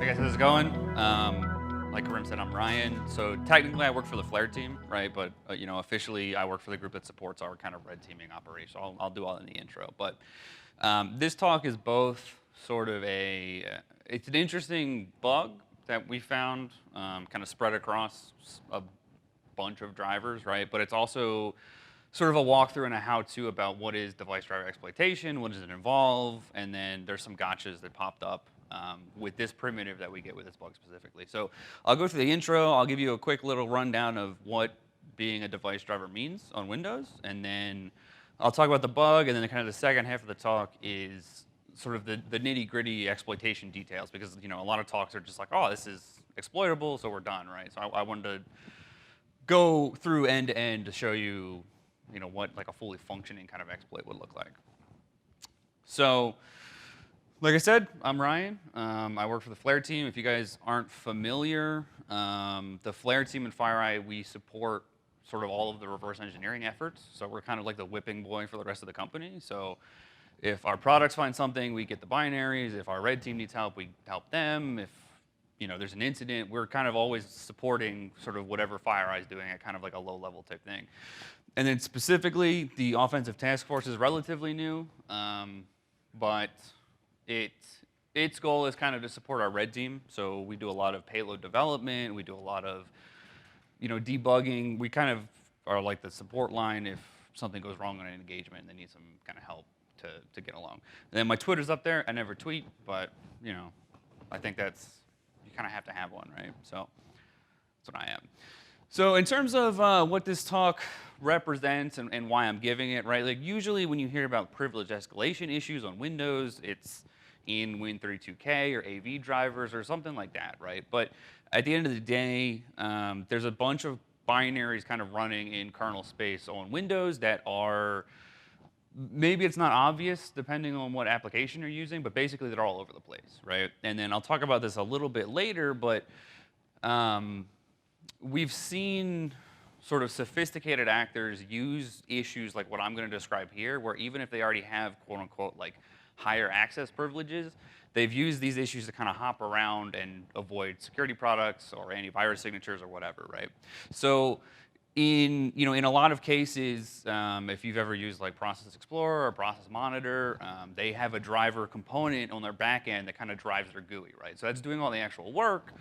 Hey guys, how's it going? Like Karim said, I'm Ryan. So technically I work for the Flare team, right? But officially I work for the group that supports our kind of red teaming operation. I'll do all in the intro. But this talk is both sort of it's an interesting bug that we found kind of spread across a bunch of drivers, right? But it's also sort of a walkthrough and a how-to about what is device driver exploitation, what does it involve, and then there's some gotchas that popped up with this primitive that we get with this bug specifically. So I'll go through the intro, I'll give you a quick little rundown of what being a device driver means on Windows, and then I'll talk about the bug, and then kind of the second half of the talk is sort of the nitty-gritty exploitation details, because a lot of talks are just like, oh, this is exploitable, so we're done, right? So I wanted to go through end to end to show you what like a fully functioning kind of exploit would look like. So, like I said, I'm Ryan. I work for the Flare team. If you guys aren't familiar, the Flare team and FireEye, we support sort of all of the reverse engineering efforts. So we're kind of like the whipping boy for the rest of the company. So if our products find something, we get the binaries. If our red team needs help, we help them. If there's an incident, we're kind of always supporting sort of whatever FireEye is doing at kind of like a low-level type thing. And then specifically, the offensive task force is relatively new, but its goal is kind of to support our red team. So we do a lot of payload development. We do a lot of debugging. We kind of are like the support line if something goes wrong on an engagement and they need some kind of help to get along. And then my Twitter's up there. I never tweet, but I think you kind of have to have one, right? So that's what I am. So in terms of what this talk represents and why I'm giving it, right? Like usually when you hear about privilege escalation issues on Windows, it's in Win32K or AV drivers or something like that, right? But at the end of the day, there's a bunch of binaries kind of running in kernel space on Windows that are, maybe it's not obvious depending on what application you're using, but basically they're all over the place, right? And then I'll talk about this a little bit later, but we've seen sort of sophisticated actors use issues like what I'm going to describe here, where even if they already have quote unquote like higher access privileges, they've used these issues to kind of hop around and avoid security products or antivirus signatures or whatever, right? So in a lot of cases, if you've ever used like Process Explorer or Process Monitor, they have a driver component on their back end that kind of drives their GUI, right? So that's doing all the actual work.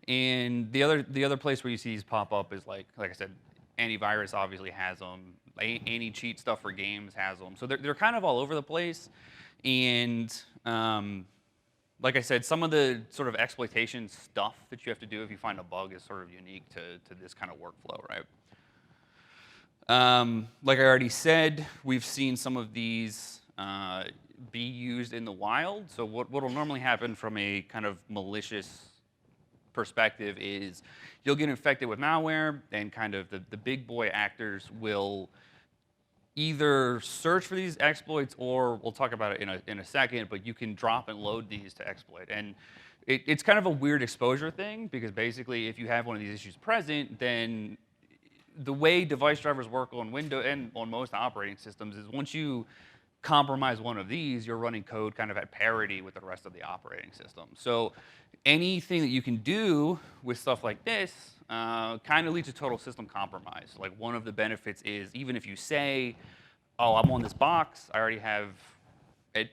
And the other place where you see these pop up is like I said, antivirus obviously has them. Anti-cheat stuff for games has them. So they're kind of all over the place. And like I said, some of the sort of exploitation stuff that you have to do if you find a bug is sort of unique to this kind of workflow, right? Like I already said, we've seen some of these be used in the wild. So what will normally happen from a kind of malicious perspective is you'll get infected with malware, and kind of the big boy actors will either search for these exploits, or we'll talk about it in a second, but you can drop and load these to exploit. And it's kind of a weird exposure thing, because basically if you have one of these issues present, then the way device drivers work on Windows and on most operating systems is once you compromise one of these, you're running code kind of at parity with the rest of the operating system. So anything that you can do with stuff like this kind of leads to total system compromise. Like one of the benefits is even if you say, oh, I'm on this box, I already have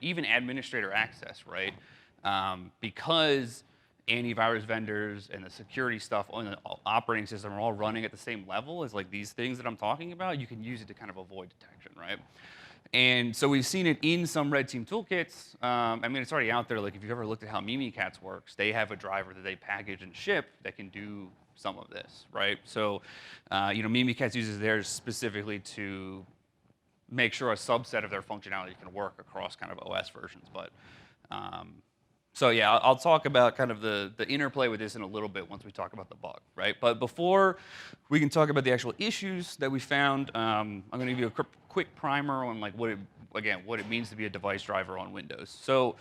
even administrator access, right? Because antivirus vendors and the security stuff on the operating system are all running at the same level as like these things that I'm talking about, you can use it to kind of avoid detection, right? And so we've seen it in some red team toolkits. I mean, it's already out there. Like if you've ever looked at how Mimikatz works, they have a driver that they package and ship that can do some of this, right? So, Mimikatz uses theirs specifically to make sure a subset of their functionality can work across kind of OS versions. But so yeah, I'll talk about kind of the interplay with this in a little bit once we talk about the bug, right? But before we can talk about the actual issues that we found, I'm going to give you a quick primer on like what it means to be a device driver on Windows. So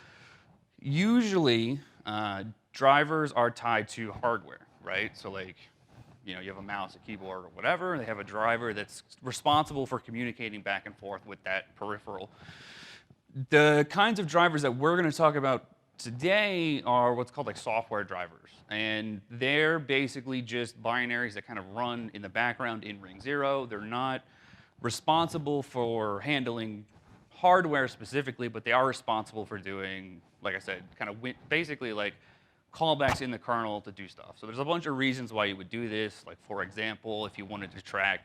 usually drivers are tied to hardware, right? So like you have a mouse, a keyboard, or whatever, and they have a driver that's responsible for communicating back and forth with that peripheral. The kinds of drivers that we're going to talk about today are what's called like software drivers. And they're basically just binaries that kind of run in the background in ring 0. They're not responsible for handling hardware specifically, but they are responsible for doing, like I said, kind of basically like callbacks in the kernel to do stuff. So there's a bunch of reasons why you would do this. Like, for example, if you wanted to track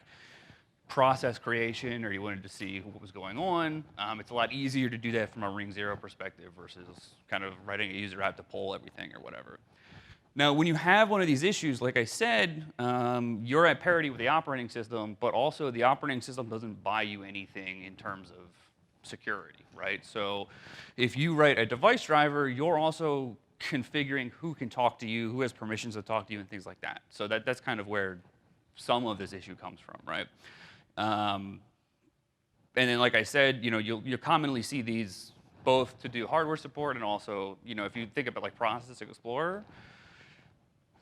process creation or you wanted to see what was going on, it's a lot easier to do that from a ring 0 perspective versus kind of writing a user out to pull everything or whatever. Now, when you have one of these issues, like I said, you're at parity with the operating system, but also the operating system doesn't buy you anything in terms of security, right? So if you write a device driver, you're also configuring who can talk to you, who has permissions to talk to you, and things like that. So that's kind of where some of this issue comes from, right? And then, like I said, you'll commonly see these both to do hardware support and also, if you think about like Process Explorer,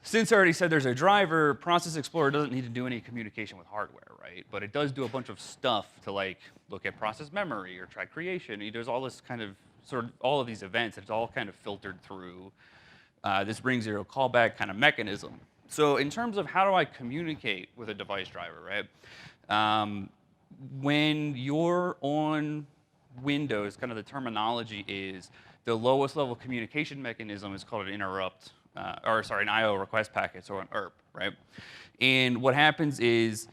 since I already said there's a driver, Process Explorer doesn't need to do any communication with hardware, right? But it does do a bunch of stuff to like look at process memory or track creation. There's all this kind of sort of all of these events. It's all kind of filtered through this ring 0 callback kind of mechanism. So in terms of how do I communicate with a device driver, right? When you're on Windows, kind of the terminology is the lowest level communication mechanism is called an interrupt. An I/O request packet, so an IRP, right? And what happens is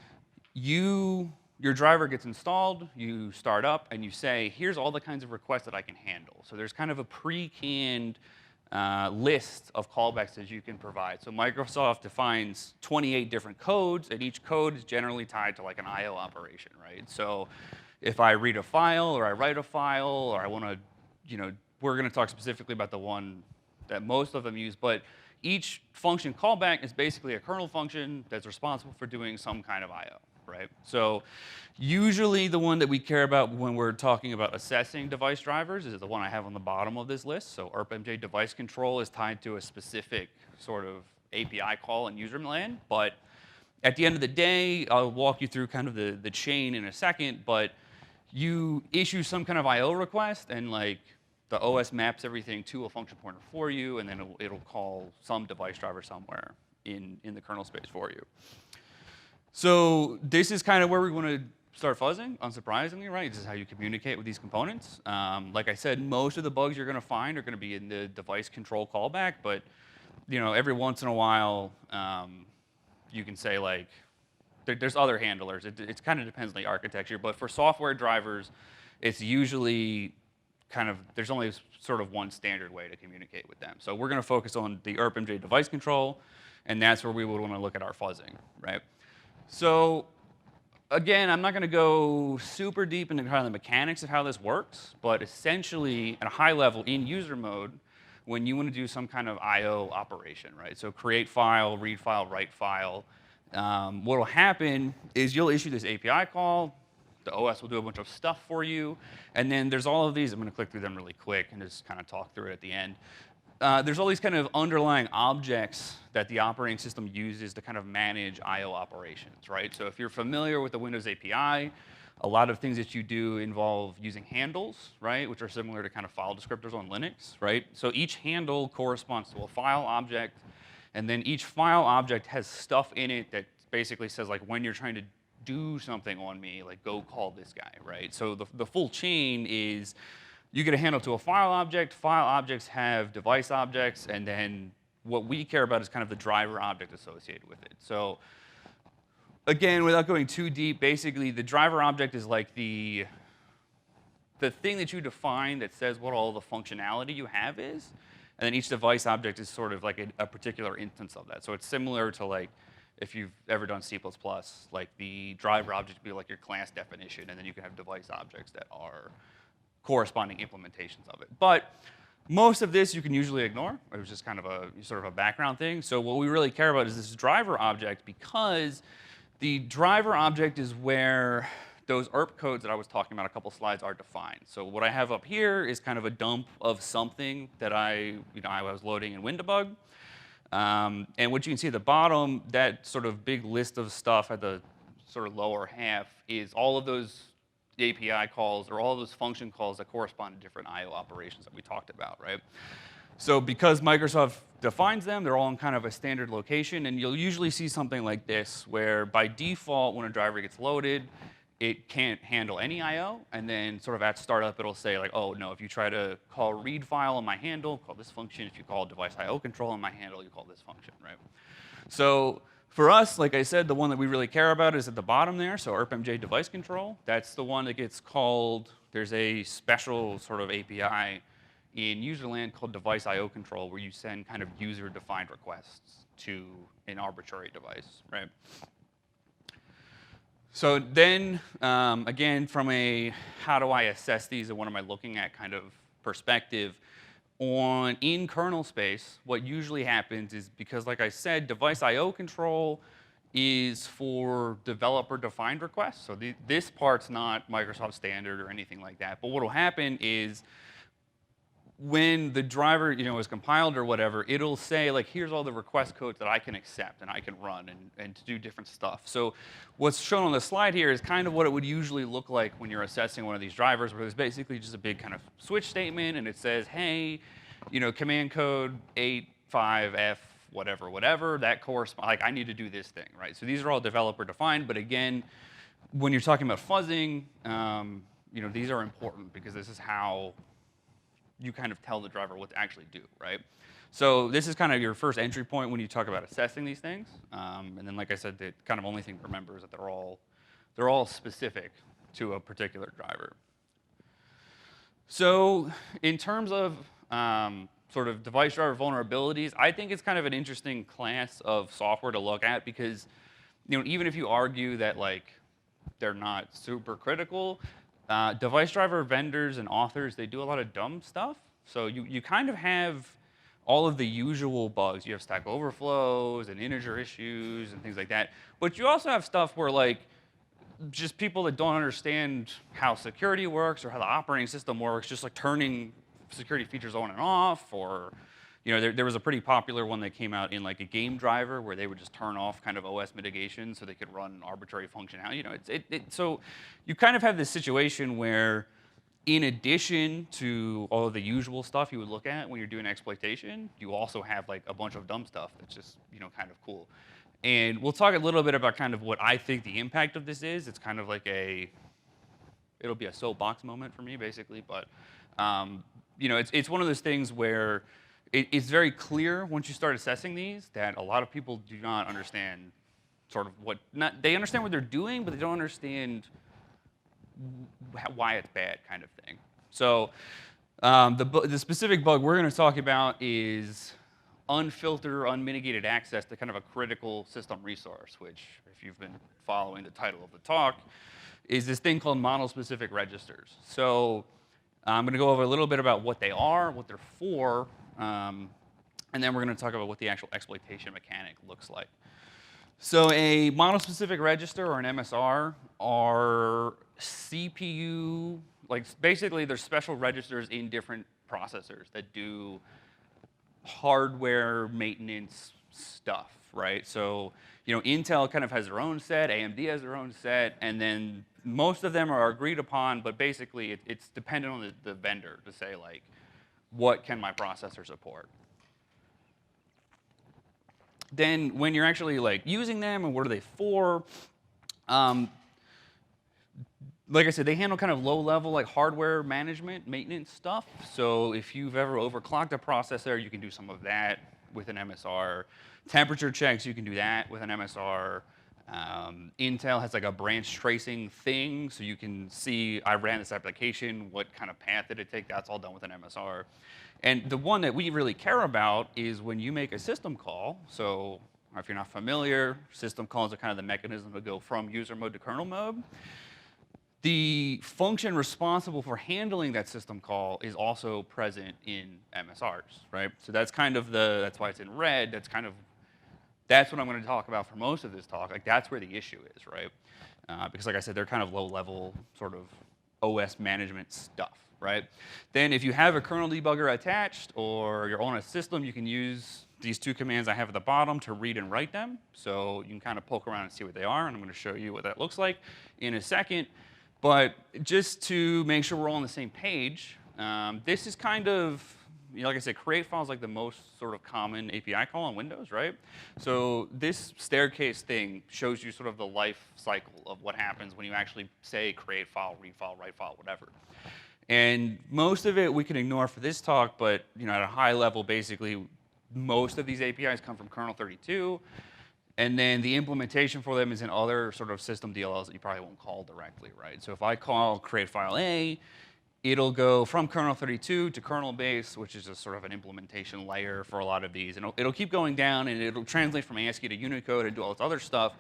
your driver gets installed, you start up, and you say, here's all the kinds of requests that I can handle. So there's kind of a pre-canned list of callbacks that you can provide. So Microsoft defines 28 different codes, and each code is generally tied to like an I/O operation, right? So if I read a file, or I write a file, or I want to, we're going to talk specifically about the one that most of them use, but each function callback is basically a kernel function that's responsible for doing some kind of I/O, right? So usually the one that we care about when we're talking about assessing device drivers is the one I have on the bottom of this list. So IRPMJ device control is tied to a specific sort of API call in user land, but at the end of the day, I'll walk you through kind of the chain in a second, but you issue some kind of I/O request, and like the OS maps everything to a function pointer for you, and then it'll call some device driver somewhere in the kernel space for you. So this is kind of where we want to start fuzzing, unsurprisingly, right? This is how you communicate with these components. Like I said, most of the bugs you're going to find are going to be in the device control callback, but every once in a while, you can say like, there's other handlers. It kind of depends on the architecture, but for software drivers, it's usually there's only sort of one standard way to communicate with them. So we're going to focus on the IRPMJ device control, and that's where we would want to look at our fuzzing, right? So again, I'm not going to go super deep into kind of the mechanics of how this works, but essentially at a high level in user mode, when you want to do some kind of I/O operation, right? So create file, read file, write file, what will happen is you'll issue this API call. The OS will do a bunch of stuff for you. And then there's all of these. I'm going to click through them really quick and just kind of talk through it at the end. There's all these kind of underlying objects that the operating system uses to kind of manage I/O operations, right? So if you're familiar with the Windows API, a lot of things that you do involve using handles, right, which are similar to kind of file descriptors on Linux, right? So each handle corresponds to a file object, and then each file object has stuff in it that basically says, like, when you're trying to do something on me, like go call this guy, right? So the full chain is you get a handle to a file object, file objects have device objects, and then what we care about is kind of the driver object associated with it. So again, without going too deep, basically the driver object is like the thing that you define that says what all the functionality you have is, and then each device object is sort of like a particular instance of that. So it's similar to like if you've ever done C++, like the driver object would be like your class definition, and then you can have device objects that are corresponding implementations of it. But most of this you can usually ignore. It was just kind of a sort of a background thing. So what we really care about is this driver object, because the driver object is where those IRP codes that I was talking about a couple slides are defined. So what I have up here is kind of a dump of something that I was loading in windbg. And what you can see at the bottom, that sort of big list of stuff at the sort of lower half is all of those API calls or all of those function calls that correspond to different I/O operations that we talked about, right? So because Microsoft defines them, they're all in kind of a standard location, and you'll usually see something like this, where by default, when a driver gets loaded, it can't handle any I/O, and then sort of at startup, it'll say like, oh no, if you try to call read file on my handle, call this function. If you call device I/O control on my handle, you call this function, right? So for us, like I said, the one that we really care about is at the bottom there, so irpmj device control. That's the one that gets called. There's a special sort of API in userland called device I/O control, where you send kind of user-defined requests to an arbitrary device, right? So then, again, from a how do I assess these and what am I looking at kind of perspective, in kernel space, what usually happens is, because like I said, device I/O control is for developer-defined requests. So this part's not Microsoft standard or anything like that. But what will happen is, when the driver, is compiled or whatever, it'll say like, here's all the request codes that I can accept and I can run and to do different stuff. So what's shown on the slide here is kind of what it would usually look like when you're assessing one of these drivers, where there's basically just a big kind of switch statement, and it says, hey, command code 85F whatever, that corresponds, like I need to do this thing, right? So these are all developer defined, but again, when you're talking about fuzzing, these are important, because this is how you kind of tell the driver what to actually do, right? So this is kind of your first entry point when you talk about assessing these things. And then, like I said, the kind of only thing to remember is that they're all specific to a particular driver. So in terms of sort of device driver vulnerabilities, I think it's kind of an interesting class of software to look at, because even if you argue that like they're not super critical, device driver vendors and authors, they do a lot of dumb stuff. So you kind of have all of the usual bugs. You have Stack Overflows and integer issues and things like that. But you also have stuff where like just people that don't understand how security works or how the operating system works, just like turning security features on and off, or there was a pretty popular one that came out in like a game driver where they would just turn off kind of OS mitigation so they could run arbitrary functionality. So you kind of have this situation where, in addition to all of the usual stuff you would look at when you're doing exploitation, you also have like a bunch of dumb stuff that's just kind of cool. And we'll talk a little bit about kind of what I think the impact of this is. It's kind of like it'll be a soapbox moment for me basically, but it's one of those things where it's very clear once you start assessing these that a lot of people do not understand sort of they understand what they're doing, but they don't understand why it's bad, kind of thing. So the specific bug we're going to talk about is unfiltered, unmitigated access to kind of a critical system resource, which, if you've been following the title of the talk, is this thing called model-specific registers. So I'm going to go over a little bit about what they are, what they're for, and then we're going to talk about what the actual exploitation mechanic looks like. So a model-specific register, or an MSR, are CPU, like basically they're special registers in different processors that do hardware maintenance stuff, right? So Intel kind of has their own set, AMD has their own set, and then most of them are agreed upon, but basically it's dependent on the vendor to say like, what can my processor support? Then when you're actually like using them and what are they for, like I said, they handle kind of low-level like hardware management, maintenance stuff. So if you've ever overclocked a processor, you can do some of that with an MSR. Temperature checks, you can do that with an MSR. Intel has like a branch tracing thing, so you can see, I ran this application, what kind of path did it take? That's all done with an MSR. And the one that we really care about is when you make a system call. So if you're not familiar, system calls are kind of the mechanism to go from user mode to kernel mode. The function responsible for handling that system call is also present in MSRs, right? So that's kind of that's why it's in red. That's what I'm going to talk about for most of this talk. Like that's where the issue is, right? Because like I said, they're kind of low-level sort of OS management stuff, right? Then if you have a kernel debugger attached or you're on a system, you can use these two commands I have at the bottom to read and write them. So you can kind of poke around and see what they are, and I'm going to show you what that looks like in a second. But just to make sure we're all on the same page, this is kind of like I said, create file is like the most sort of common API call on Windows, right? So this staircase thing shows you sort of the life cycle of what happens when you actually say create file, read file, write file, whatever. And most of it we can ignore for this talk, but at a high level, basically, most of these APIs come from kernel 32. And then the implementation for them is in other sort of system DLLs that you probably won't call directly, right? So if I call create file A, it'll go from kernel 32 to kernel base, which is just sort of an implementation layer for a lot of these. And it'll keep going down, and it'll translate from ASCII to Unicode and do all this other stuff.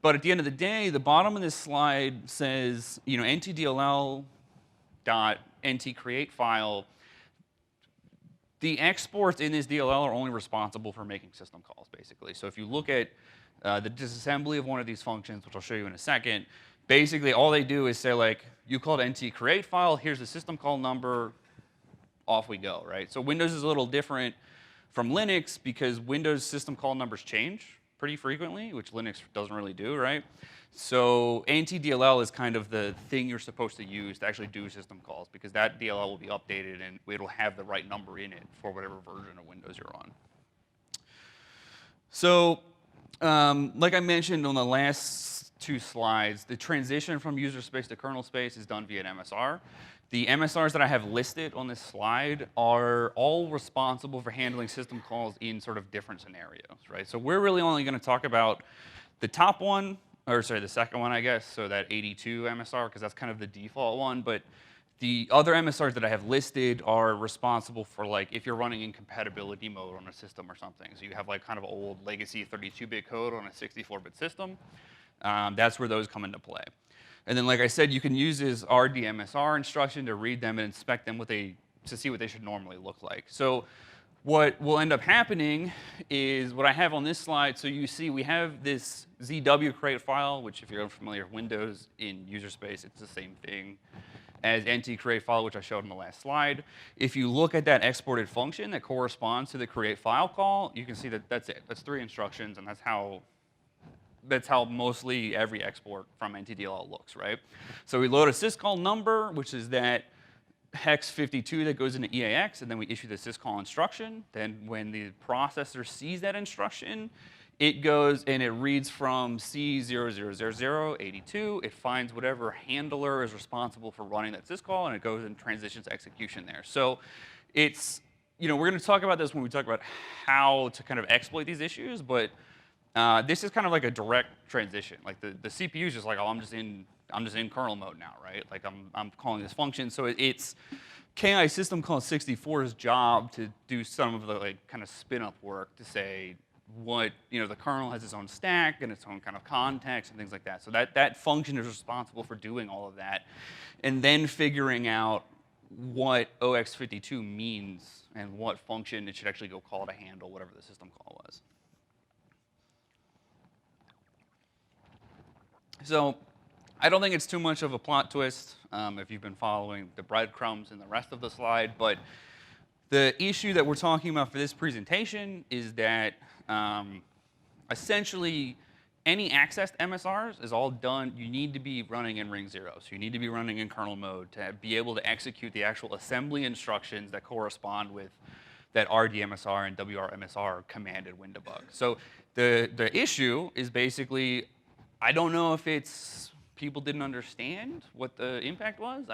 But at the end of the day, the bottom of this slide says, ntdll.ntCreateFile. The exports in this DLL are only responsible for making system calls, basically. So if you look at the disassembly of one of these functions, which I'll show you in a second, basically all they do is say, like, you called ntCreateFile, here's the system call number, off we go, right? So Windows is a little different from Linux because Windows system call numbers change pretty frequently, which Linux doesn't really do, right? So ntDLL is kind of the thing you're supposed to use to actually do system calls, because that DLL will be updated and it'll have the right number in it for whatever version of Windows you're on. So like I mentioned on the last two slides, the transition from user space to kernel space is done via an MSR. The MSRs that I have listed on this slide are all responsible for handling system calls in sort of different scenarios, right? So we're really only going to talk about the top one, or sorry, the second one, I guess, so that 82 MSR, because that's kind of the default one. But the other MSRs that I have listed are responsible for, like, if you're running in compatibility mode on a system or something. So you have, like, kind of old legacy 32-bit code on a 64-bit system. That's where those come into play. And then, like I said, you can use this RDMSR instruction to read them and inspect them to see what they should normally look like. So what will end up happening is what I have on this slide. So you see we have this ZW create file, which if you're unfamiliar with Windows in user space, it's the same thing as ntCreate file, which I showed in the last slide. If you look at that exported function that corresponds to the create file call, you can see that that's it. That's 3 instructions, and that's how mostly every export from ntDLL looks, right? So we load a syscall number, which is that hex 52 that goes into EAX, and then we issue the syscall instruction. Then when the processor sees that instruction, it goes and it reads from C000082. It finds whatever handler is responsible for running that syscall, and it goes and transitions execution there. So it's, we're going to talk about this when we talk about how to kind of exploit these issues, but this is kind of like a direct transition. Like the CPU is just like, oh, I'm just in kernel mode now, right? Like I'm calling this function. So it's KI system call 64's job to do some of the like kind of spin up work to say what, the kernel has its own stack and its own kind of context and things like that. So that function is responsible for doing all of that, and then figuring out what OX52 means and what function it should actually go call to handle whatever the system call was. So I don't think it's too much of a plot twist if you've been following the breadcrumbs in the rest of the slide, but the issue that we're talking about for this presentation is that essentially any accessed MSRs is all done, you need to be running in ring 0. So you need to be running in kernel mode to be able to execute the actual assembly instructions that correspond with that RDMSR and WRMSR commanded windbg. So the issue is basically, I don't know if it's people didn't understand what the impact was.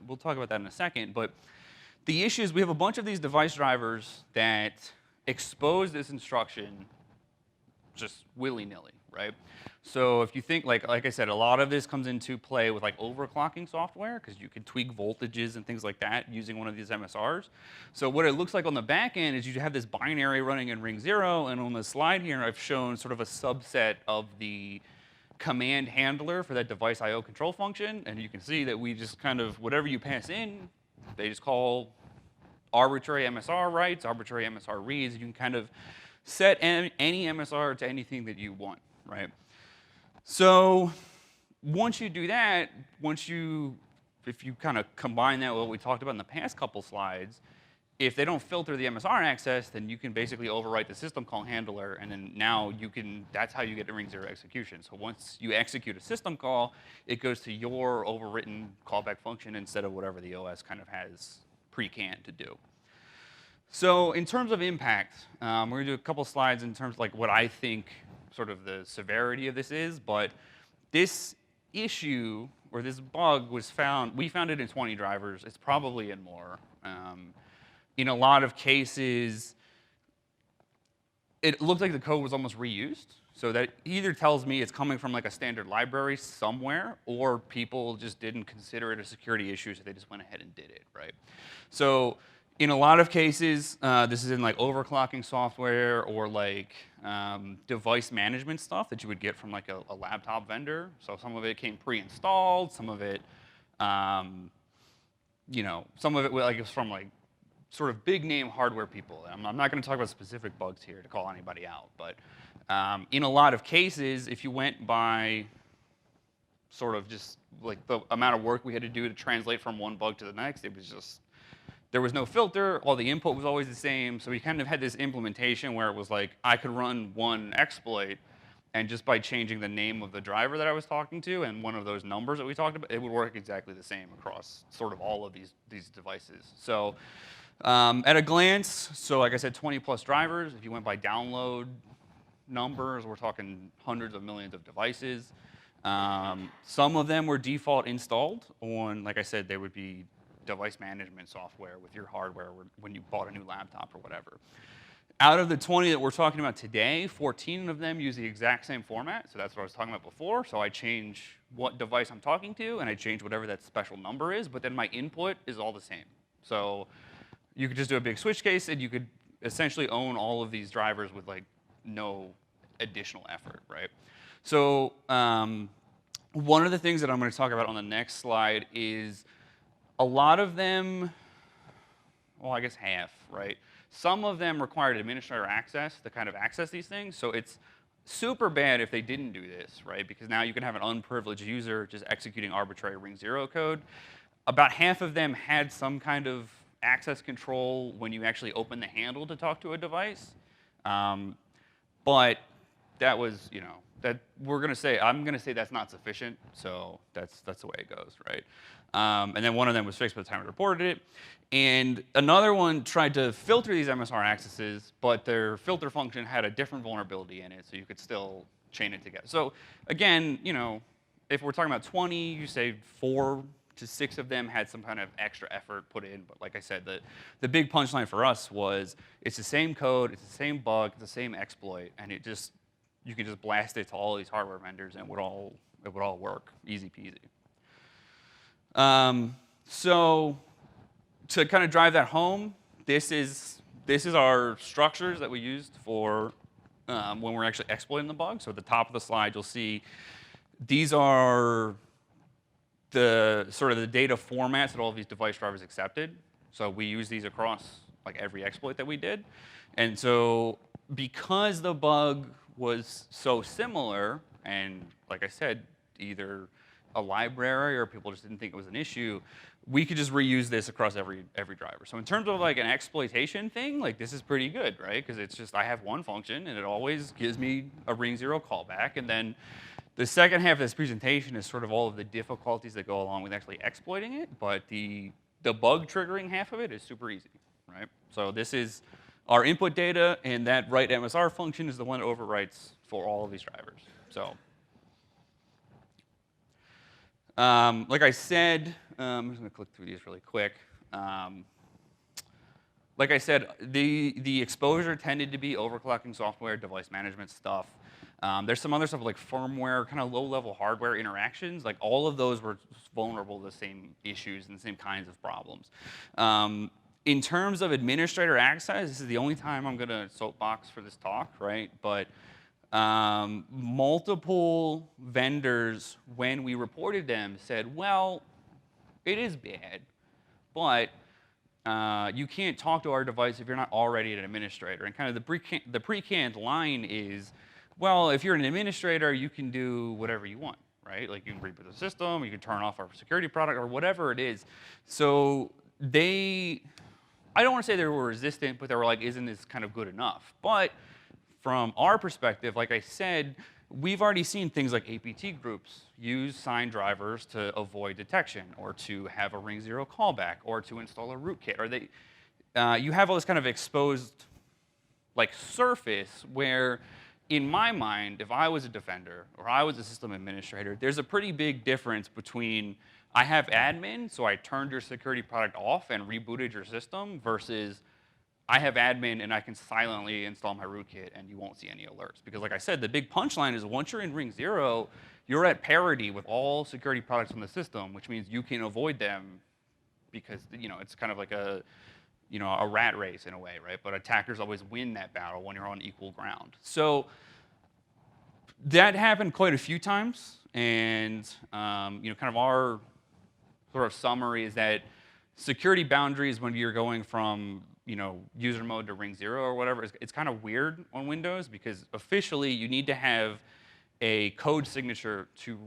We'll talk about that in a second. But the issue is we have a bunch of these device drivers that expose this instruction just willy-nilly, right? So if you think, like I said, a lot of this comes into play with like overclocking software, because you can tweak voltages and things like that using one of these MSRs. So what it looks like on the back end is you have this binary running in ring 0, and on the slide here I've shown sort of a subset of the command handler for that device IO control function, and you can see that we just kind of, whatever you pass in, they just call arbitrary MSR writes, arbitrary MSR reads. You can kind of set any MSR to anything that you want, right? So once you do that, if you kind of combine that with what we talked about in the past couple slides, if they don't filter the MSR access, then you can basically overwrite the system call handler, and then now that's how you get to ring 0 execution. So once you execute a system call, it goes to your overwritten callback function instead of whatever the OS kind of has pre-canned to do. So in terms of impact, we're going to do a couple slides in terms of like what I think sort of the severity of this is, but this issue or this bug was found, we found it in 20 drivers. It's probably in more. In a lot of cases, it looked like the code was almost reused. So that either tells me it's coming from like a standard library somewhere, or people just didn't consider it a security issue, so they just went ahead and did it, right? So in a lot of cases, this is in like overclocking software or like device management stuff that you would get from like a laptop vendor. So some of it came pre-installed, some of it, you know, some of it like it was from like sort of big name hardware people. I'm not going to talk about specific bugs here to call anybody out, but in a lot of cases, if you went by sort of just like the amount of work we had to do to translate from one bug to the next, it was just, there was no filter, all the input was always the same, so we kind of had this implementation where it was like, I could run one exploit, and just by changing the name of the driver that I was talking to and one of those numbers that we talked about, it would work exactly the same across sort of all of these devices. So at a glance, so like I said, 20 plus drivers. If you went by download numbers, we're talking hundreds of millions of devices. Some of them were default installed on, like I said, they would be device management software with your hardware when you bought a new laptop or whatever. Out of the 20 that we're talking about today, 14 of them use the exact same format. So that's what I was talking about before. So I change what device I'm talking to, and I change whatever that special number is, but then my input is all the same. So you could just do a big switch case, and you could essentially own all of these drivers with like no additional effort, right? So one of the things that I'm going to talk about on the next slide is a lot of them, well, I guess half, right? Some of them required administrator access to kind of access these things. So it's super bad if they didn't do this, right? Because now you can have an unprivileged user just executing arbitrary ring 0 code. About half of them had some kind of access control when you actually open the handle to talk to a device. But that was, you know, that I'm gonna say that's not sufficient, so that's the way it goes, right? And then one of them was fixed by the time I reported it. And another one tried to filter these MSR accesses, but their filter function had a different vulnerability in it, so you could still chain it together. So again, you know, if we're talking about 20, you say 4 to 6 of them had some kind of extra effort put in. But like I said, the big punchline for us was it's the same code, it's the same bug, it's the same exploit, and it just, you could just blast it to all these hardware vendors and it would all work, easy peasy. So to kind of drive that home, this is our structures that we used for when we're actually exploiting the bug. So at the top of the slide, you'll see these are the sort of the data formats that all of these device drivers accepted. So we use these across like every exploit that we did. And so because the bug was so similar, and like I said, either a library or people just didn't think it was an issue, we could just reuse this across every driver. So in terms of like an exploitation thing, like this is pretty good, right? Because it's just, I have one function and it always gives me a ring 0 callback. And then the second half of this presentation is sort of all of the difficulties that go along with actually exploiting it, but the bug triggering half of it is super easy, right? So this is our input data, and that write MSR function is the one that overwrites for all of these drivers. So like I said, I'm just going to click through these really quick. Like I said, the exposure tended to be overclocking software, device management stuff. There's some other stuff like firmware, kind of low-level hardware interactions. Like all of those were vulnerable to the same issues and the same kinds of problems. In terms of administrator access, this is the only time I'm going to soapbox for this talk, right? But multiple vendors, when we reported them, said, well, it is bad, but you can't talk to our device if you're not already an administrator. And kind of the pre-canned line is, well, if you're an administrator, you can do whatever you want, right? Like you can reboot the system, you can turn off our security product, or whatever it is. So I don't want to say they were resistant, but they were like, isn't this kind of good enough? But from our perspective, like I said, we've already seen things like APT groups use signed drivers to avoid detection, or to have a ring 0 callback, or to install a rootkit. Or you have all this kind of exposed like surface where, in my mind, if I was a defender or I was a system administrator, there's a pretty big difference between I have admin, so I turned your security product off and rebooted your system, versus I have admin and I can silently install my rootkit and you won't see any alerts. Because like I said, the big punchline is once you're in ring 0, you're at parity with all security products from the system, which means you can avoid them because it's kind of like a rat race in a way, right? But attackers always win that battle when you're on equal ground. So that happened quite a few times, and kind of our sort of summary is that security boundaries when you're going from user mode to ring 0 or whatever, it's kind of weird on Windows because officially you need to have a code signature to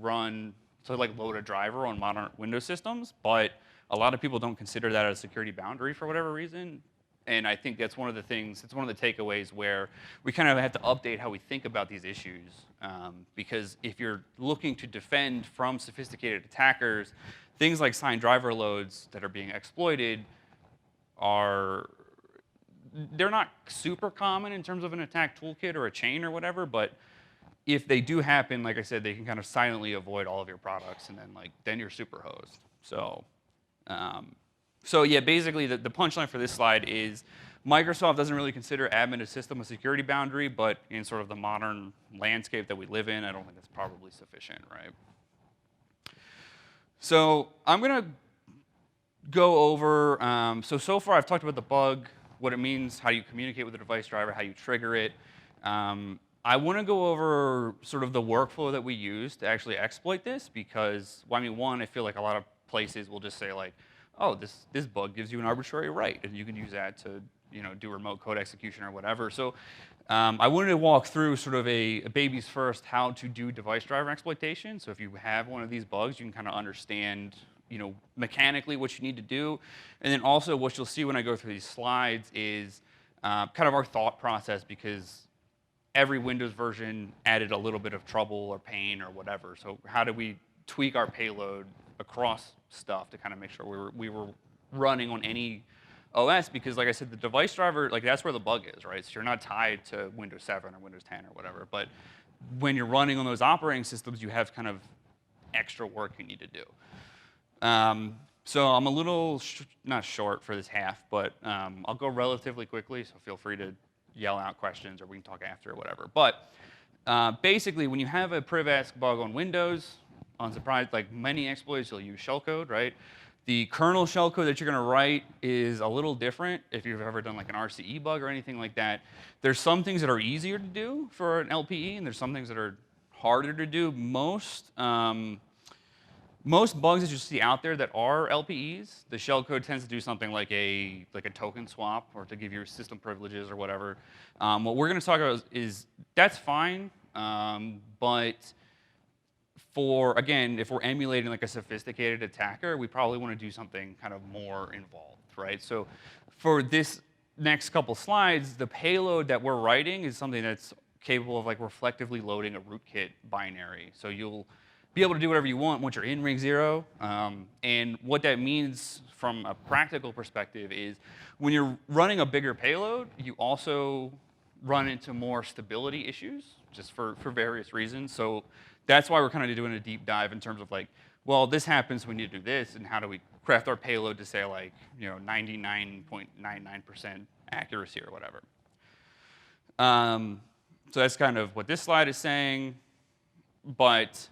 like load a driver on modern Windows systems, but a lot of people don't consider that a security boundary for whatever reason. And I think that's one of the things, it's one of the takeaways where we kind of have to update how we think about these issues. Because if you're looking to defend from sophisticated attackers, things like signed driver loads that are being exploited they're not super common in terms of an attack toolkit or a chain or whatever, but if they do happen, like I said, they can kind of silently avoid all of your products, and then you're super hosed. So yeah, basically the punchline for this slide is Microsoft doesn't really consider admin a system a security boundary, but in sort of the modern landscape that we live in, I don't think that's probably sufficient, right? So I'm going to go over, so far I've talked about the bug, what it means, how you communicate with the device driver, how you trigger it. I want to go over sort of the workflow that we use to actually exploit this because, well, I mean, one, I feel like a lot of places will just say like, oh, this bug gives you an arbitrary right, and you can use that to do remote code execution or whatever. So I wanted to walk through sort of a baby's first how to do device driver exploitation. So if you have one of these bugs, you can kind of understand mechanically what you need to do. And then also what you'll see when I go through these slides is kind of our thought process, because every Windows version added a little bit of trouble or pain or whatever. So how do we tweak our payload across stuff to kind of make sure we were running on any OS? Because like I said, the device driver, like that's where the bug is, right? So you're not tied to Windows 7 or Windows 10 or whatever. But when you're running on those operating systems, you have kind of extra work you need to do. So I'm a little, not short for this half, but I'll go relatively quickly, so feel free to yell out questions or we can talk after or whatever. But basically, when you have a priv-esque bug on Windows, unsurprised, like many exploits, you'll use shellcode, right? The kernel shellcode that you're going to write is a little different if you've ever done like an RCE bug or anything like that. There's some things that are easier to do for an LPE, and there's some things that are harder to do. Most bugs that you see out there that are LPEs, the shellcode tends to do something like a token swap or to give you system privileges or whatever. What we're going to talk about is that's fine, but again, if we're emulating like a sophisticated attacker, we probably want to do something kind of more involved, right? So for this next couple slides, the payload that we're writing is something that's capable of like reflectively loading a rootkit binary. So you'll be able to do whatever you want once you're in ring 0. And what that means from a practical perspective is when you're running a bigger payload, you also run into more stability issues just for various reasons. So that's why we're kind of doing a deep dive in terms of like, well, this happens when you do this, and how do we craft our payload to say like 99.99% accuracy or whatever. So that's kind of what this slide is saying. But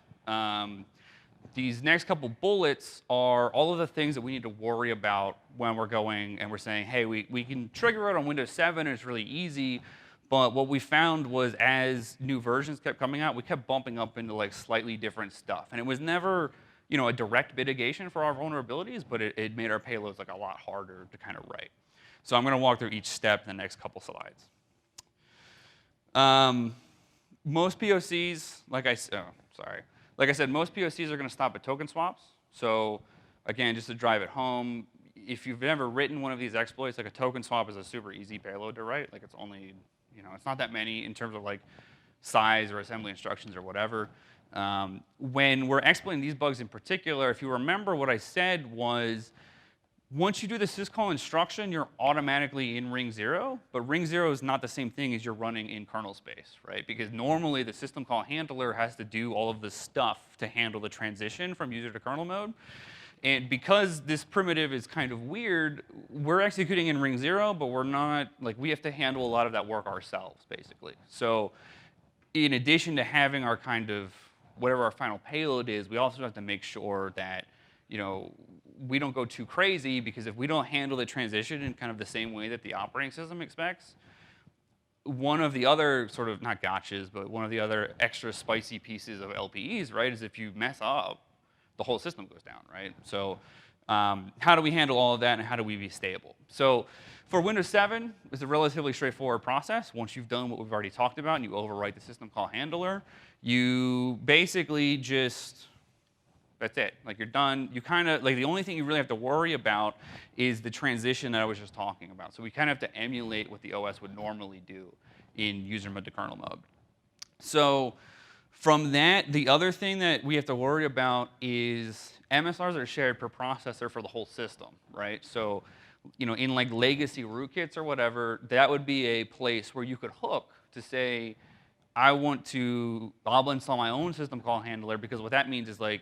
these next couple bullets are all of the things that we need to worry about when we're going and we're saying, hey, we can trigger it on Windows 7, and it's really easy. But what we found was as new versions kept coming out, we kept bumping up into like slightly different stuff. And it was never a direct mitigation for our vulnerabilities, but it made our payloads like a lot harder to kind of write. So I'm going to walk through each step in the next couple slides. Most POCs, like I said, most POCs are going to stop at token swaps. So again, just to drive it home, if you've ever written one of these exploits, like a token swap is a super easy payload to write. Like it's only, it's not that many in terms of like size or assembly instructions or whatever. When we're exploiting these bugs in particular, if you remember what I said was Once you do the syscall instruction, you're automatically in ring 0, but ring 0 is not the same thing as you're running in kernel space, right? Because normally the system call handler has to do all of the stuff to handle the transition from user to kernel mode. And because this primitive is kind of weird, we're executing in ring 0, but we're not, like, we have to handle a lot of that work ourselves, basically. So in addition to having our kind of, whatever our final payload is, we also have to make sure that, you know, we don't go too crazy, because if we don't handle the transition in kind of the same way that the operating system expects, one of the other sort of, not gotchas, but one of the other extra spicy pieces of LPEs, right, is if you mess up, the whole system goes down, right? So how do we handle all of that, and how do we be stable? So for Windows 7, it's a relatively straightforward process. Once you've done what we've already talked about and you overwrite the system call handler, you basically just, that's it. Like, you're done. You kind of, like, the only thing you really have to worry about is the transition that I was just talking about. So we kind of have to emulate what the OS would normally do in user mode to kernel mode. So from that, the other thing that we have to worry about is MSRs are shared per processor for the whole system, right? So, you know, in like legacy rootkits or whatever, that would be a place where you could hook to say, I'll install my own system call handler, because what that means is, like,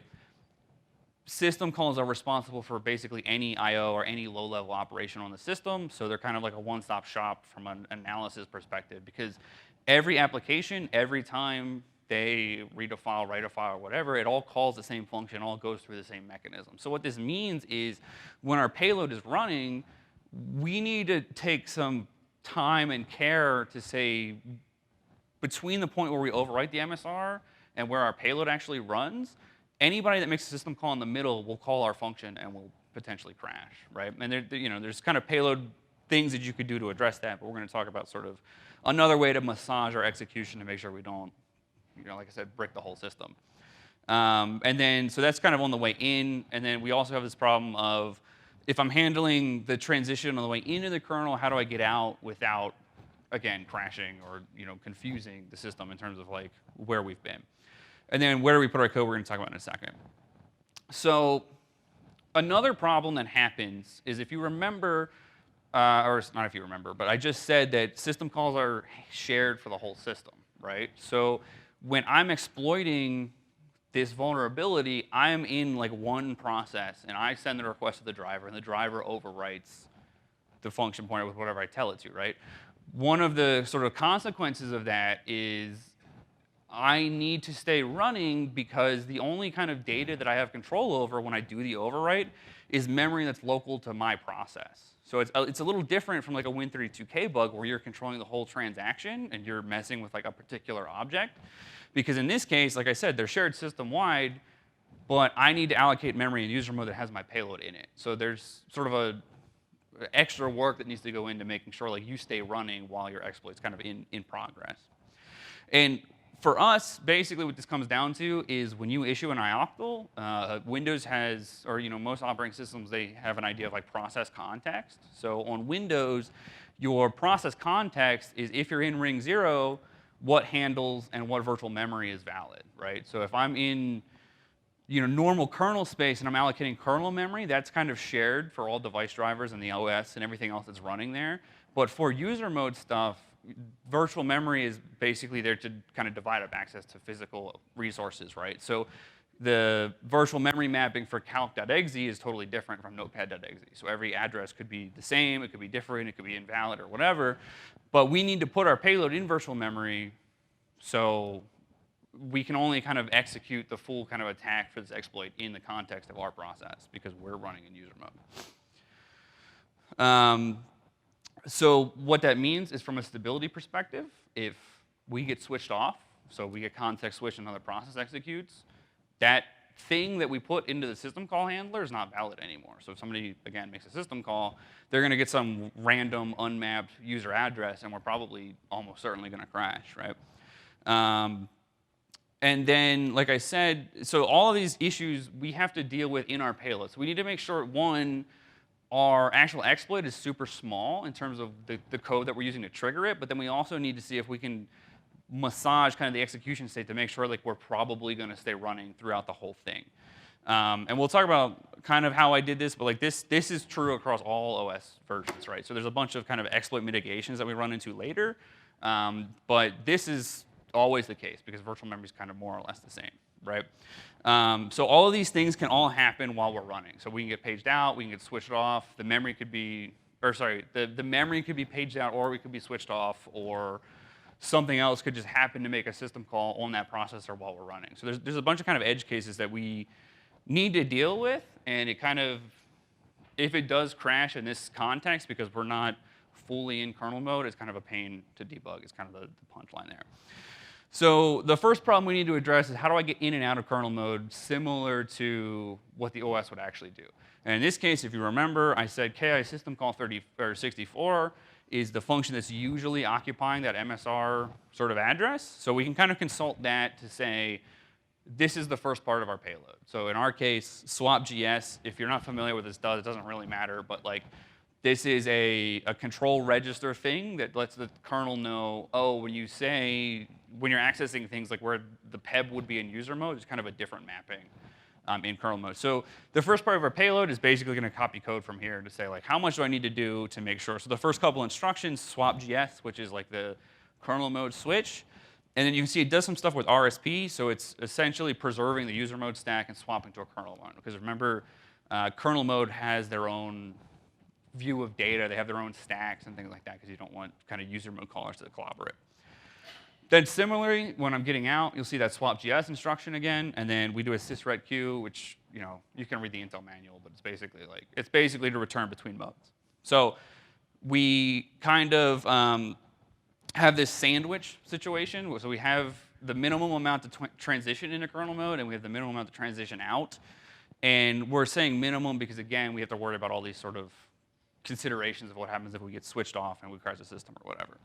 system calls are responsible for basically any I/O or any low-level operation on the system. So they're kind of like a one-stop shop from an analysis perspective, because every application, every time they read a file, write a file, or whatever, it all calls the same function, all goes through the same mechanism. So what this means is, when our payload is running, we need to take some time and care to say, between the point where we overwrite the MSR and where our payload actually runs, anybody that makes a system call in the middle will call our function and will potentially crash, right? And there's kind of payload things that you could do to address that, but we're going to talk about sort of another way to massage our execution to make sure we don't, you know, like I said, brick the whole system. And then, so that's kind of on the way in. And then we also have this problem of, if I'm handling the transition on the way into the kernel, how do I get out without, again, crashing or, you know, confusing the system in terms of, like, where we've been. And then where do we put our code, we're going to talk about in a second. So another problem that happens is, if you remember, or not if you remember, but I just said that system calls are shared for the whole system, right? So when I'm exploiting this vulnerability, I'm in like one process, and I send the request to the driver, and the driver overwrites the function pointer with whatever I tell it to, right? One of the sort of consequences of that is I need to stay running, because the only kind of data that I have control over when I do the overwrite is memory that's local to my process. So it's a little different from like a Win32k bug, where you're controlling the whole transaction and you're messing with like a particular object. Because in this case, like I said, they're shared system-wide, but I need to allocate memory in user mode that has my payload in it. So there's sort of a extra work that needs to go into making sure, like, you stay running while your exploit's kind of in progress. And for us, basically what this comes down to is, when you issue an ioctl, Windows has, or, you know, most operating systems, they have an idea of like process context. So on Windows, your process context is, if you're in ring 0, what handles and what virtual memory is valid, right? So if I'm in, you know, normal kernel space and I'm allocating kernel memory, that's kind of shared for all device drivers and the OS and everything else that's running there. But for user mode stuff, virtual memory is basically there to kind of divide up access to physical resources, right? So the virtual memory mapping for calc.exe is totally different from notepad.exe. So every address could be the same, it could be different, it could be invalid or whatever. But we need to put our payload in virtual memory, so we can only kind of execute the full kind of attack for this exploit in the context of our process, because we're running in user mode. So what that means is, from a stability perspective, if we get switched off, so we get context switched and another process executes, that thing that we put into the system call handler is not valid anymore. So if somebody, again, makes a system call, they're going to get some random unmapped user address, and we're probably almost certainly going to crash, right? And then, like I said, so all of these issues we have to deal with in our payload. So we need to make sure, one, our actual exploit is super small in terms of the code that we're using to trigger it, but then we also need to see if we can massage kind of the execution state to make sure, like, we're probably going to stay running throughout the whole thing. And we'll talk about kind of how I did this, but like this is true across all OS versions, right? So there's a bunch of kind of exploit mitigations that we run into later, but this is always the case because virtual memory is kind of more or less the same, right? So all of these things can all happen while we're running. So we can get paged out, we can get switched off. The memory could be, or sorry, the memory could be paged out, or we could be switched off, or something else could just happen to make a system call on that processor while we're running. So there's a bunch of kind of edge cases that we need to deal with, and it kind of, if it does crash in this context because we're not fully in kernel mode, it's kind of a pain to debug. It's kind of the punchline there. So the first problem we need to address is how do I get in and out of kernel mode similar to what the OS would actually do. And in this case, if you remember, I said ki system call 64 is the function that's usually occupying that MSR sort of address. So we can kind of consult that to say, this is the first part of our payload. So in our case, swap.gs, if you're not familiar with what this does, it doesn't really matter, but like this is a control register thing that lets the kernel know, oh, when you're accessing things like where the PEB would be in user mode, it's kind of a different mapping in kernel mode. So the first part of our payload is basically going to copy code from here to say, like, how much do I need to do to make sure? So the first couple instructions, swap.gs, which is like the kernel mode switch. And then you can see it does some stuff with RSP, so it's essentially preserving the user mode stack and swapping to a kernel mode. Because remember, kernel mode has their own view of data. They have their own stacks and things like that because you don't want kind of user mode callers to collaborate. Then similarly, when I'm getting out, you'll see that swap.gs instruction again, and then we do a sysretq, which you can read the Intel manual, but it's basically to return between modes. So we kind of have this sandwich situation. So we have the minimum amount to transition into kernel mode, and we have the minimum amount to transition out. And we're saying minimum because, again, we have to worry about all these sort of considerations of what happens if we get switched off and we crash the system or whatever.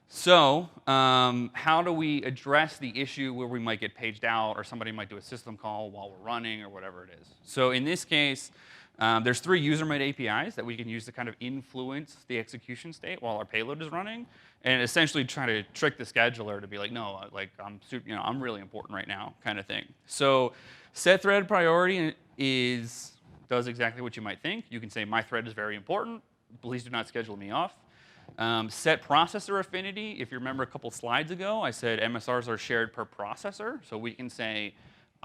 So how do we address the issue where we might get paged out or somebody might do a system call while we're running or whatever it is? So in this case, there's 3 user mode APIs that we can use to kind of influence the execution state while our payload is running, and essentially try to trick the scheduler to be like, no, like I'm really important right now, kind of thing. So set thread priority does exactly what you might think. You can say my thread is very important. Please do not schedule me off. Set processor affinity. If you remember a couple slides ago, I said MSRs are shared per processor, so we can say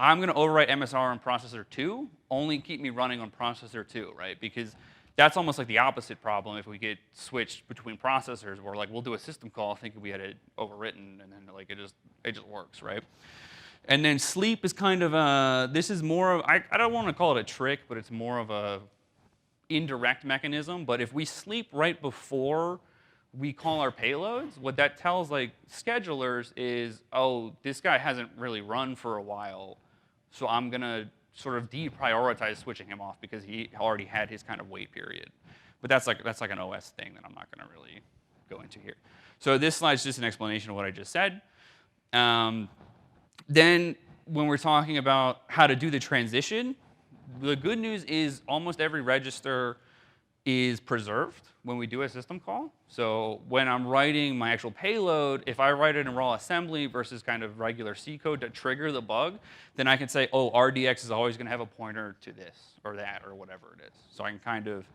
I'm going to overwrite MSR on processor 2, only keep me running on processor 2, right? Because that's almost like the opposite problem if we get switched between processors, where like we'll do a system call thinking we had it overwritten, and then like it just works, right? And then sleep is kind of this is more of, I don't want to call it a trick, but it's more of a indirect mechanism. But if we sleep right before we call our payloads, what that tells like schedulers is, oh, this guy hasn't really run for a while, so I'm gonna sort of deprioritize switching him off because he already had his kind of wait period. But that's like an OS thing that I'm not gonna really go into here. So this slide's just an explanation of what I just said. Then when we're talking about how to do the transition, the good news is almost every register is preserved when we do a system call. So when I'm writing my actual payload, if I write it in raw assembly versus kind of regular C code to trigger the bug, then I can say, oh, RDX is always going to have a pointer to this or that or whatever it is. So I can kind of,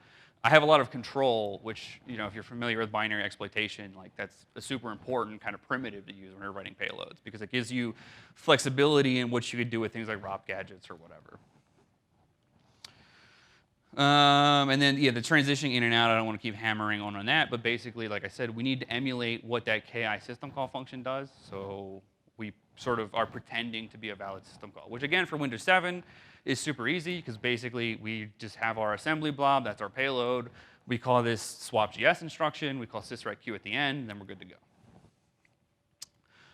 I have a lot of control, which, if you're familiar with binary exploitation, like that's a super important kind of primitive to use when you're writing payloads because it gives you flexibility in what you could do with things like ROP gadgets or whatever. And then, the transitioning in and out, I don't want to keep hammering on that, but basically, like I said, we need to emulate what that ki system call function does. So we sort of are pretending to be a valid system call, which again, for Windows 7 is super easy because basically we just have our assembly blob, that's our payload. We call this swap.gs instruction, we call sysretq at the end, and then we're good to go.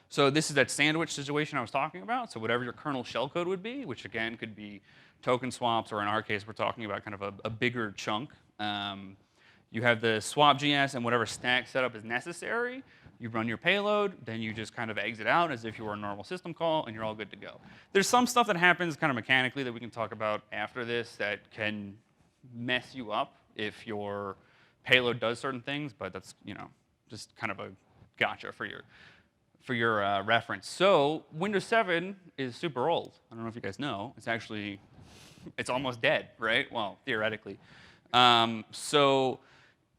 So this is that sandwich situation I was talking about. So whatever your kernel shellcode would be, which again could be token swaps, or in our case, we're talking about kind of a bigger chunk. You have the swap.gs and whatever stack setup is necessary. You run your payload, then you just kind of exit out as if you were a normal system call, and you're all good to go. There's some stuff that happens kind of mechanically that we can talk about after this that can mess you up if your payload does certain things, but that's just kind of a gotcha for your reference. So Windows 7 is super old. I don't know if you guys know. It's actually it's almost dead, right? Well, theoretically. So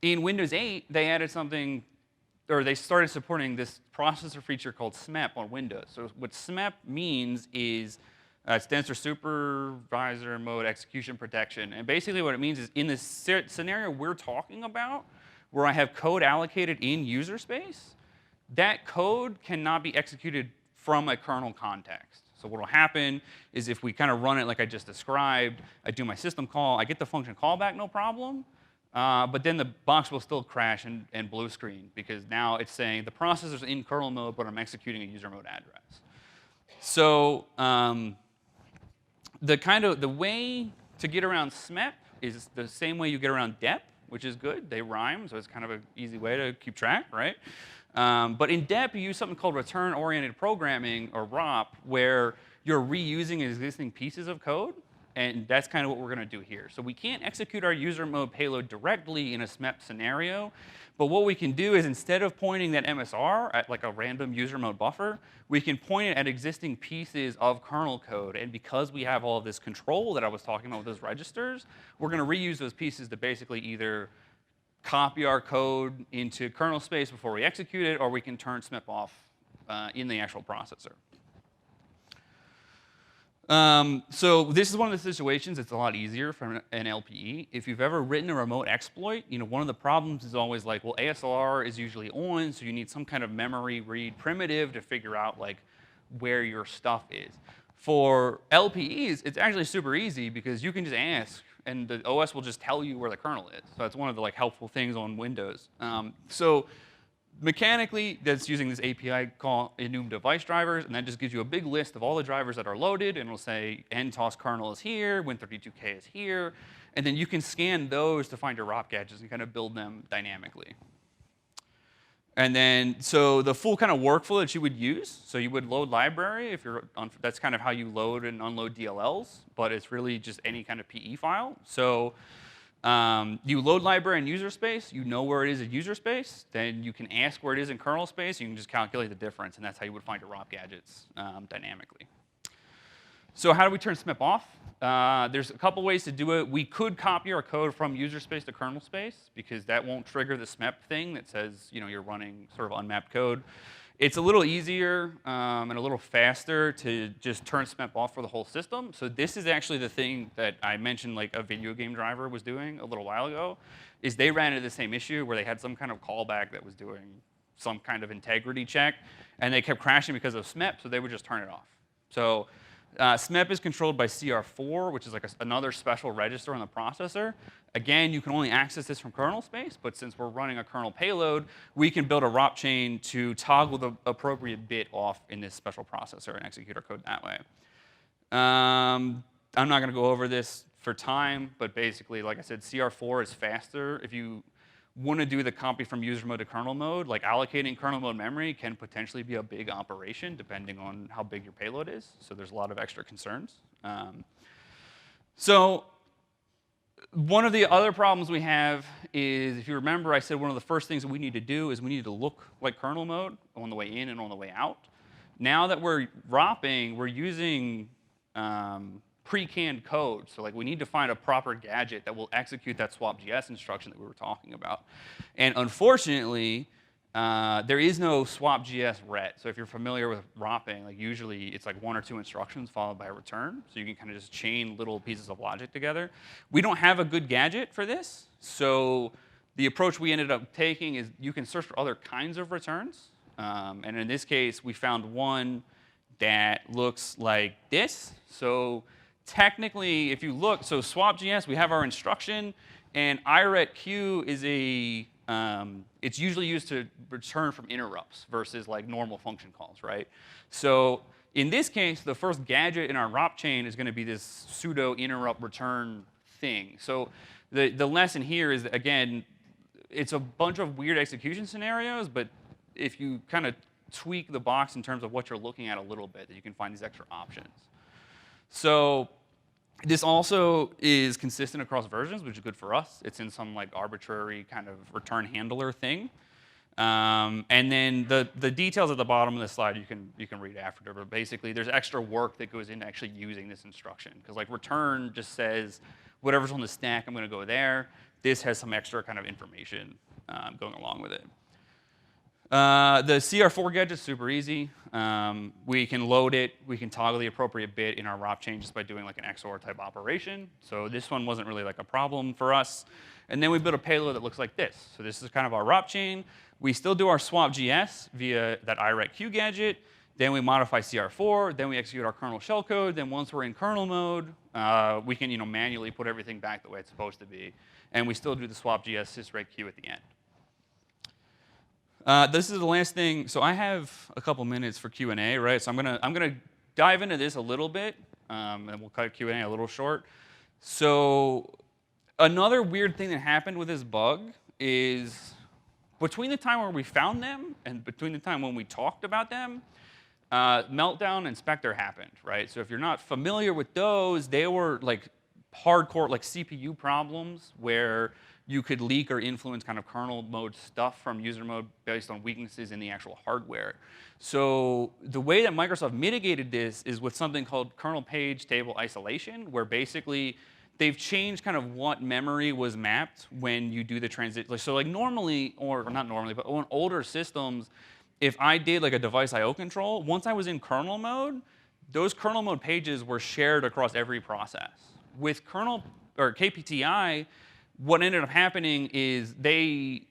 in Windows 8, they added something, or they started supporting this processor feature called SMEP on Windows. So what SMEP means is, it stands for Supervisor Mode Execution Protection. And basically what it means is in this scenario we're talking about, where I have code allocated in user space, that code cannot be executed from a kernel context. So what will happen is if we kind of run it like I just described, I do my system call, I get the function callback, no problem. But then the box will still crash and blue screen, because now it's saying the processor's in kernel mode, but I'm executing a user mode address. So the way to get around SMEP is the same way you get around DEP, which is good. They rhyme, so it's kind of an easy way to keep track, right? But in DEP, you use something called return-oriented programming, or ROP, where you're reusing existing pieces of code. And that's kind of what we're going to do here. So we can't execute our user mode payload directly in a SMEP scenario. But what we can do is, instead of pointing that MSR at like a random user mode buffer, we can point it at existing pieces of kernel code. And because we have all of this control that I was talking about with those registers, we're going to reuse those pieces to basically either copy our code into kernel space before we execute it, or we can turn SMEP off in the actual processor. So this is one of the situations that's a lot easier for an LPE. If you've ever written a remote exploit, one of the problems is always like, well, ASLR is usually on, so you need some kind of memory read primitive to figure out like where your stuff is. For LPEs, it's actually super easy, because you can just ask, and the OS will just tell you where the kernel is. So that's one of the like helpful things on Windows. So mechanically, that's using this API called enum device drivers, and that just gives you a big list of all the drivers that are loaded, and it'll say NTOS kernel is here, Win32K is here, and then you can scan those to find your ROP gadgets and kind of build them dynamically. And then, so the full kind of workflow that you would use, so you would load library, if you're on, that's kind of how you load and unload DLLs, but it's really just any kind of PE file. So you load library in user space, you know where it is in user space, then you can ask where it is in kernel space, you can just calculate the difference, and that's how you would find your ROP gadgets dynamically. So how do we turn SMEP off? There's a couple ways to do it. We could copy our code from user space to kernel space, because that won't trigger the SMEP thing that says you're running sort of unmapped code. It's a little easier and a little faster to just turn SMEP off for the whole system. So this is actually the thing that I mentioned, like a video game driver was doing a little while ago, is they ran into the same issue where they had some kind of callback that was doing some kind of integrity check, and they kept crashing because of SMEP, so they would just turn it off. So SMEP is controlled by CR4, which is like another special register on the processor. Again, you can only access this from kernel space, but since we're running a kernel payload, we can build a ROP chain to toggle the appropriate bit off in this special processor and execute our code that way. I'm not going to go over this for time, but basically, like I said, CR4 is faster. If you want to do the copy from user mode to kernel mode, like allocating kernel mode memory can potentially be a big operation depending on how big your payload is. So there's a lot of extra concerns. So one of the other problems we have is, if you remember, I said one of the first things that we need to do is we need to look like kernel mode on the way in and on the way out. Now that we're ROPing, we're using pre-canned code. So like we need to find a proper gadget that will execute that swap.js instruction that we were talking about. And unfortunately, there is no swap.js ret. So if you're familiar with ROPing, like usually it's like one or two instructions followed by a return. So you can kind of just chain little pieces of logic together. We don't have a good gadget for this. So the approach we ended up taking is you can search for other kinds of returns. And in this case, we found one that looks like this. So technically, if you look, so swap.js, we have our instruction, and iretq is a, it's usually used to return from interrupts versus like normal function calls, right? So in this case, the first gadget in our ROP chain is going to be this pseudo interrupt return thing. So the lesson here is that, again, it's a bunch of weird execution scenarios, but if you kind of tweak the box in terms of what you're looking at a little bit, that you can find these extra options. So this also is consistent across versions, which is good for us. It's in some like arbitrary kind of return handler thing. And then the details at the bottom of the slide you can read after. But basically, there's extra work that goes into actually using this instruction. Because like return just says whatever's on the stack, I'm going to go there. This has some extra kind of information going along with it. The CR4 gadget is super easy. We can load it. We can toggle the appropriate bit in our ROP chain just by doing like an XOR type operation. So this one wasn't really like a problem for us. And then we built a payload that looks like this. So this is kind of our ROP chain. We still do our swap.gs via that IREQ gadget. Then we modify CR4. Then we execute our kernel shellcode. Then once we're in kernel mode, we can manually put everything back the way it's supposed to be. And we still do the swap.gs sysregq at the end. This is the last thing. So I have a couple minutes for Q&A, right? So I'm gonna dive into this a little bit, and we'll cut Q&A a little short. So another weird thing that happened with this bug is between the time where we found them and between the time when we talked about them, Meltdown and Spectre happened, right? So if you're not familiar with those, they were like hardcore like CPU problems where you could leak or influence kind of kernel mode stuff from user mode based on weaknesses in the actual hardware. So the way that Microsoft mitigated this is with something called kernel page table isolation, where basically they've changed kind of what memory was mapped when you do the transit. So like normally, or not normally, but on older systems, if I did like a device IO control, once I was in kernel mode, those kernel mode pages were shared across every process. With kernel or KPTI, what ended up happening is they,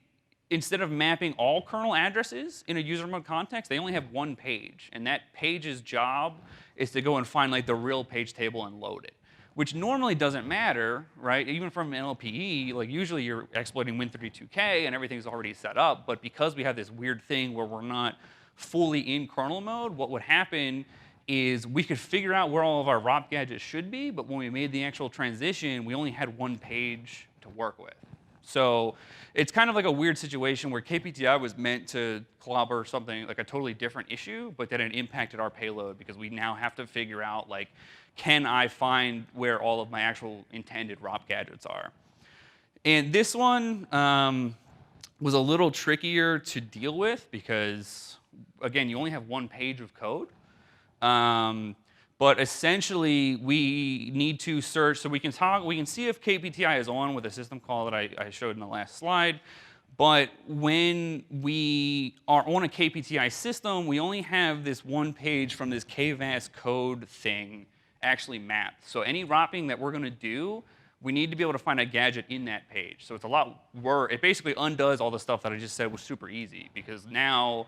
instead of mapping all kernel addresses in a user mode context, they only have one page. And that page's job is to go and find like the real page table and load it, which normally doesn't matter, right? Even from an LPE, like usually you're exploiting Win32K and everything's already set up. But because we have this weird thing where we're not fully in kernel mode, what would happen is we could figure out where all of our ROP gadgets should be, but when we made the actual transition, we only had one page to work with. So it's kind of like a weird situation where KPTI was meant to clobber something like a totally different issue, but then it impacted our payload because we now have to figure out like, can I find where all of my actual intended ROP gadgets are? And this one was a little trickier to deal with because, again, you only have one page of code. But essentially, we need to search, so we can see if KPTI is on with a system call that I showed in the last slide. But when we are on a KPTI system, we only have this one page from this KVAS code thing actually mapped. So any ROPing that we're going to do, we need to be able to find a gadget in that page. So it's a lot worse. It basically undoes all the stuff that I just said was super easy because now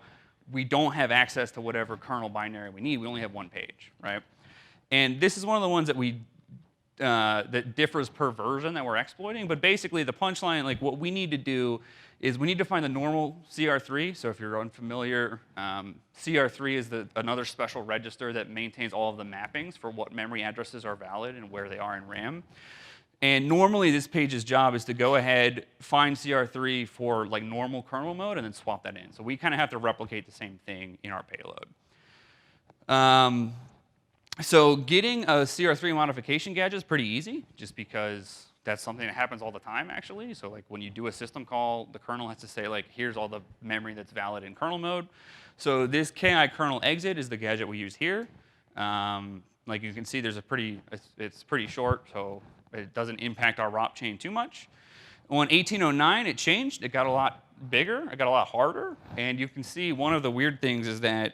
we don't have access to whatever kernel binary we need. We only have one page, right? And this is one of the ones that that differs per version that we're exploiting. But basically, the punchline, like what we need to do is we need to find the normal CR3. So if you're unfamiliar, CR3 is another special register that maintains all of the mappings for what memory addresses are valid and where they are in RAM. And normally, this page's job is to go ahead, find CR3 for like normal kernel mode, and then swap that in. So we kind of have to replicate the same thing in our payload. So getting a CR3 modification gadget is pretty easy, just because that's something that happens all the time, actually. So like when you do a system call, the kernel has to say, like, here's all the memory that's valid in kernel mode. So this KI kernel exit is the gadget we use here. Like you can see, it's pretty short, so it doesn't impact our ROP chain too much. On 1809, it changed. It got a lot bigger. It got a lot harder. And you can see one of the weird things is that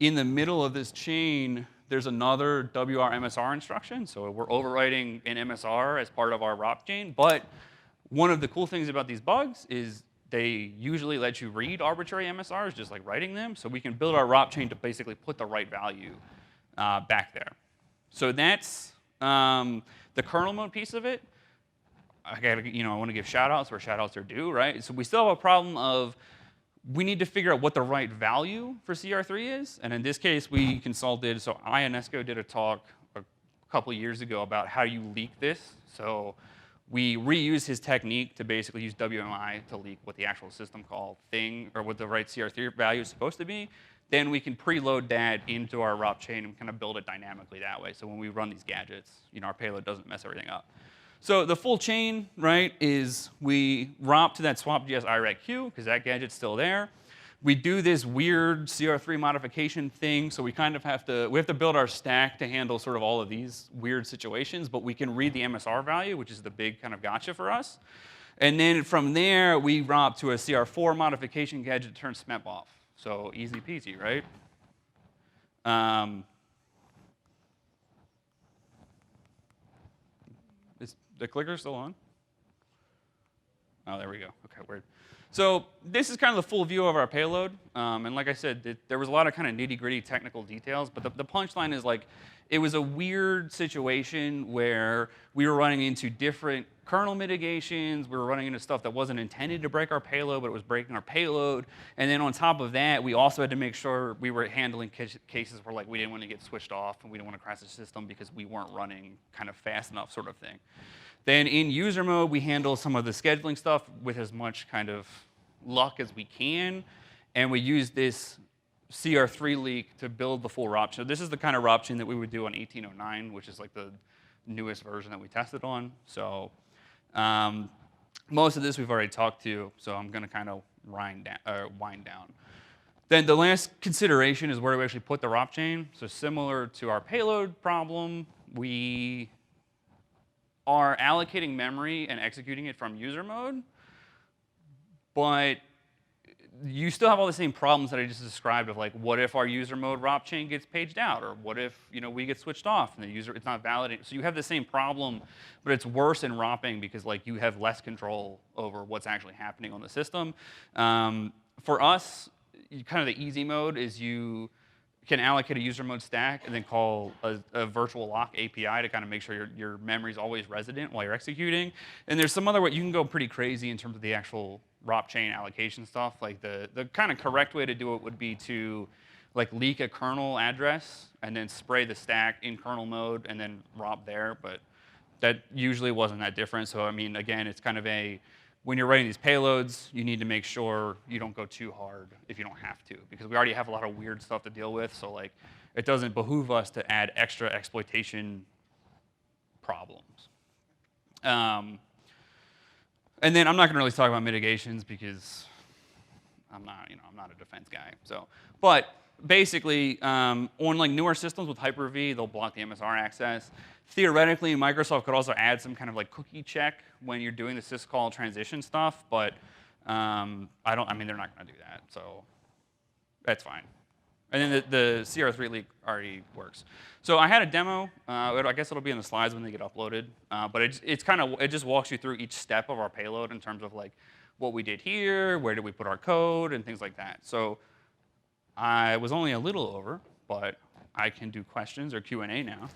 in the middle of this chain, there's another WR MSR instruction. So we're overwriting an MSR as part of our ROP chain. But one of the cool things about these bugs is they usually let you read arbitrary MSRs, just like writing them. So we can build our ROP chain to basically put the right value back there. So that's the kernel mode piece of it. I want to give shout outs where shout outs are due, right? So we still have a problem of we need to figure out what the right value for CR3 is. And in this case, we consulted, so Ionesco did a talk a couple years ago about how you leak this. So we reused his technique to basically use WMI to leak what the actual system call thing, or what the right CR3 value is supposed to be. Then we can preload that into our ROP chain and kind of build it dynamically that way. So when we run these gadgets, our payload doesn't mess everything up. So the full chain, right, is we ROP to that swap.js IREC queue, because that gadget's still there. We do this weird CR3 modification thing, so we kind of have to build our stack to handle sort of all of these weird situations, but we can read the MSR value, which is the big kind of gotcha for us. And then from there, we ROP to a CR4 modification gadget to turn SMEP off. So easy peasy, right? Is the clicker still on? Oh, there we go. Okay, weird. So this is kind of the full view of our payload. And like I said, there was a lot of kind of nitty-gritty technical details, but the punchline is like, it was a weird situation where we were running into different kernel mitigations. We were running into stuff that wasn't intended to break our payload, but it was breaking our payload. And then on top of that, we also had to make sure we were handling cases where like we didn't want to get switched off and we didn't want to crash the system because we weren't running kind of fast enough sort of thing. Then in user mode, we handle some of the scheduling stuff with as much kind of luck as we can. And we use this CR3 leak to build the full ROP chain. So this is the kind of ROP chain that we would do on 1809, which is like the newest version that we tested on. So most of this we've already talked to, so I'm going to kind of wind down. Then the last consideration is where do we actually put the ROP chain. So similar to our payload problem, we are allocating memory and executing it from user mode, but you still have all the same problems that I just described of like, what if our user mode ROP chain gets paged out, or what if we get switched off and the user it's not validated. So you have the same problem, but it's worse in ROPing because like you have less control over what's actually happening on the system. For us, kind of the easy mode is you can allocate a user mode stack and then call a virtual lock API to kind of make sure your memory is always resident while you're executing. And there's some other way you can go pretty crazy in terms of the actual ROP chain allocation stuff. Like the kind of correct way to do it would be to like leak a kernel address and then spray the stack in kernel mode and then ROP there. But that usually wasn't that different. So I mean, again, it's kind of when you're writing these payloads, you need to make sure you don't go too hard if you don't have to, because we already have a lot of weird stuff to deal with. So like, it doesn't behoove us to add extra exploitation problems. And then I'm not going to really talk about mitigations because I'm not a defense guy. So, but basically, on like newer systems with Hyper-V, they'll block the MSR access. Theoretically, Microsoft could also add some kind of like cookie check when you're doing the syscall transition stuff, but I mean, they're not going to do that, so that's fine. And then the CR3 leak already works. So I had a demo. I guess it'll be in the slides when they get uploaded. But it just walks you through each step of our payload in terms of like what we did here, where did we put our code, and things like that. So I was only a little over, but I can do questions or Q&A now.